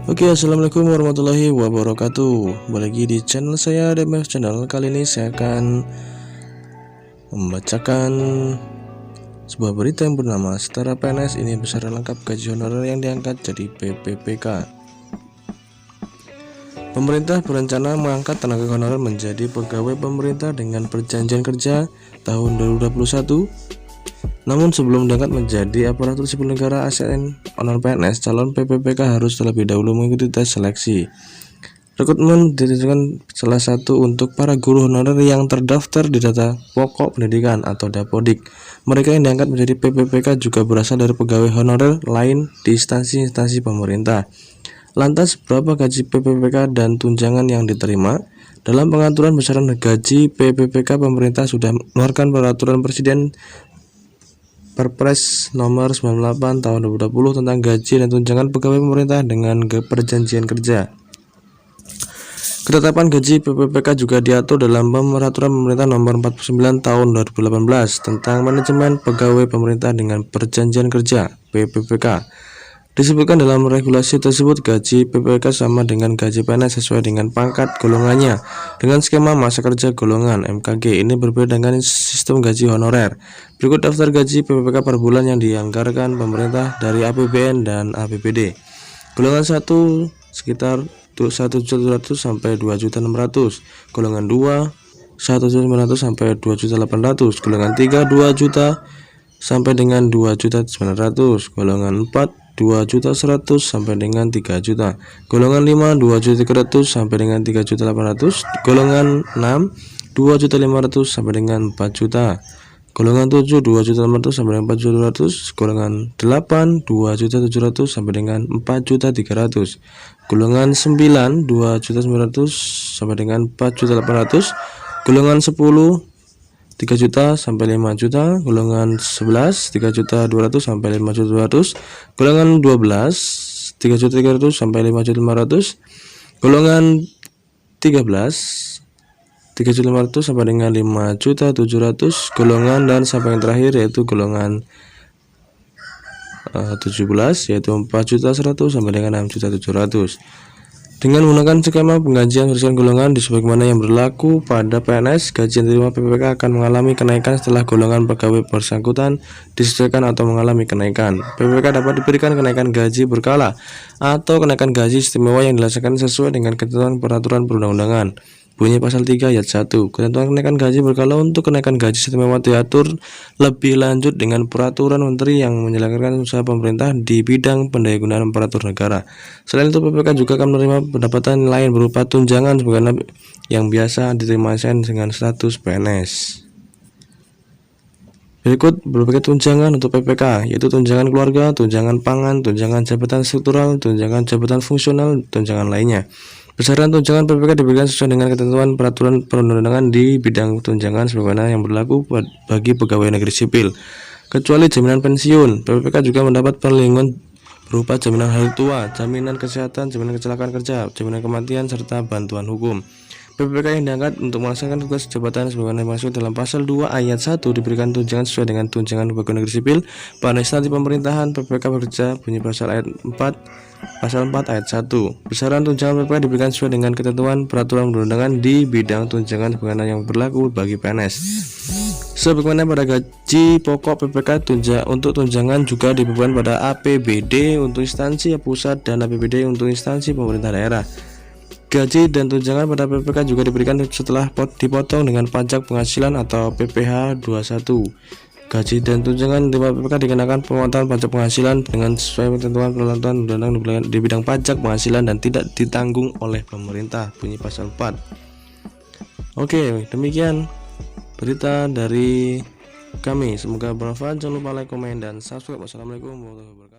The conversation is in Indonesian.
Oke, assalamualaikum warahmatullahi wabarakatuh. Balik lagi di channel saya, DMF Channel. Kali ini saya akan membacakan sebuah berita yang bernama Setara PNS ini besaran lengkap gaji honorer yang diangkat jadi PPPK. Pemerintah berencana mengangkat tenaga honorer menjadi pegawai pemerintah dengan perjanjian kerja tahun 2021. Namun sebelum diangkat menjadi aparatur sipil negara ASN non PNS, calon PPPK harus terlebih dahulu mengikuti tes seleksi. Rekrutmen ditentukan salah satu untuk para guru honorer yang terdaftar di data pokok pendidikan atau Dapodik. Mereka yang diangkat menjadi PPPK juga berasal dari pegawai honorer lain di instansi-instansi pemerintah. Lantas, berapa gaji PPPK dan tunjangan yang diterima? Dalam pengaturan besaran gaji PPPK, pemerintah sudah mengeluarkan peraturan Presiden Perpres nomor 98 tahun 2020 tentang gaji dan tunjangan pegawai pemerintah dengan perjanjian kerja. Ketetapan gaji PPPK juga diatur dalam peraturan pemerintah nomor 49 tahun 2018 tentang manajemen pegawai pemerintah dengan perjanjian kerja PPPK. Disebutkan dalam regulasi tersebut gaji PPPK sama dengan gaji PNS sesuai dengan pangkat golongannya dengan skema masa kerja golongan MKG. Ini berbeda dengan sistem gaji honorer. Berikut daftar gaji PPPK per bulan yang dianggarkan pemerintah dari APBN dan APBD. Golongan 1 sekitar 1.700.000 sampai 2.600.000. Golongan 2 1.900.000 sampai 2.800.000. Golongan 3 2 juta sampai dengan 2.900.000. Golongan 4 2.100.000 sampai dengan 3 juta. Golongan 5 2.300.000 sampai dengan 3.800.000. Golongan 6 2.500.000 sampai dengan 4 juta. Golongan 7 2.600.000 sampai dengan 4.200.000. Golongan 8 2.700.000 sampai dengan 4.300.000. Golongan 9 2.900.000 sampai dengan 4.800.000. Golongan 10 3 juta sampai 5 juta. Golongan 11 3.200.000 sampai 5.200.000. Golongan 12 3.300.000 sampai 5.500.000. Golongan 13 3.500.000 sampai dengan 5.700.000. Golongan dan sampai yang terakhir yaitu golongan 17 yaitu 4.100.000 sampai dengan 6.700.000. Dengan menggunakan skema penggajian berdasarkan golongan di sebagaimana yang berlaku pada PNS, gaji yang diterima PPPK akan mengalami kenaikan setelah golongan pegawai bersangkutan disesuaikan atau mengalami kenaikan. PPPK dapat diberikan kenaikan gaji berkala atau kenaikan gaji istimewa yang dilaksanakan sesuai dengan ketentuan peraturan perundang-undangan. Bunyi pasal 3 ayat 1. Ketentuan kenaikan gaji berkala untuk kenaikan gaji istimewa diatur lebih lanjut dengan peraturan menteri yang menyelenggarakan usaha pemerintah di bidang pendayagunaan aparatur negara. Selain itu, PPK juga akan menerima pendapatan lain berupa tunjangan sebagaimana yang biasa diterima ASN dengan status PNS. Berikut berbagai tunjangan untuk PPK, yaitu tunjangan keluarga, tunjangan pangan, tunjangan jabatan struktural, tunjangan jabatan fungsional, tunjangan lainnya. Besaran tunjangan PPK diberikan sesuai dengan ketentuan peraturan perundang-undangan di bidang tunjangan sebagaimana yang berlaku bagi pegawai negeri sipil. Kecuali jaminan pensiun, PPK juga mendapat perlindungan berupa jaminan hari tua, jaminan kesehatan, jaminan kecelakaan kerja, jaminan kematian, serta bantuan hukum. PPPK yang diangkat untuk melaksanakan tugas jabatan sebagaimana dimaksud dalam pasal 2 ayat 1 diberikan tunjangan sesuai dengan tunjangan pegawai negeri sipil pada instansi pemerintahan. PPK bekerja bunyi pasal 4 ayat 1. Besaran tunjangan PPK diberikan sesuai dengan ketentuan peraturan perundang-undangan di bidang tunjangan sebagaimana yang berlaku bagi PNS. Sebagaimana pada gaji pokok PPK, untuk tunjangan juga diberikan pada APBD untuk instansi pusat dan APBD untuk instansi pemerintah daerah. Gaji dan tunjangan pada PPK juga diberikan setelah dipotong dengan pajak penghasilan atau PPh 21. Gaji dan tunjangan di PPK dikenakan pemotongan pajak penghasilan dengan sesuai ketentuan peraturan undang-undang di bidang pajak penghasilan dan tidak ditanggung oleh pemerintah. Bunyi pasal 4. Oke, demikian berita dari kami. Semoga bermanfaat. Jangan lupa like, komen, dan subscribe. Wassalamualaikum warahmatullahi wabarakatuh.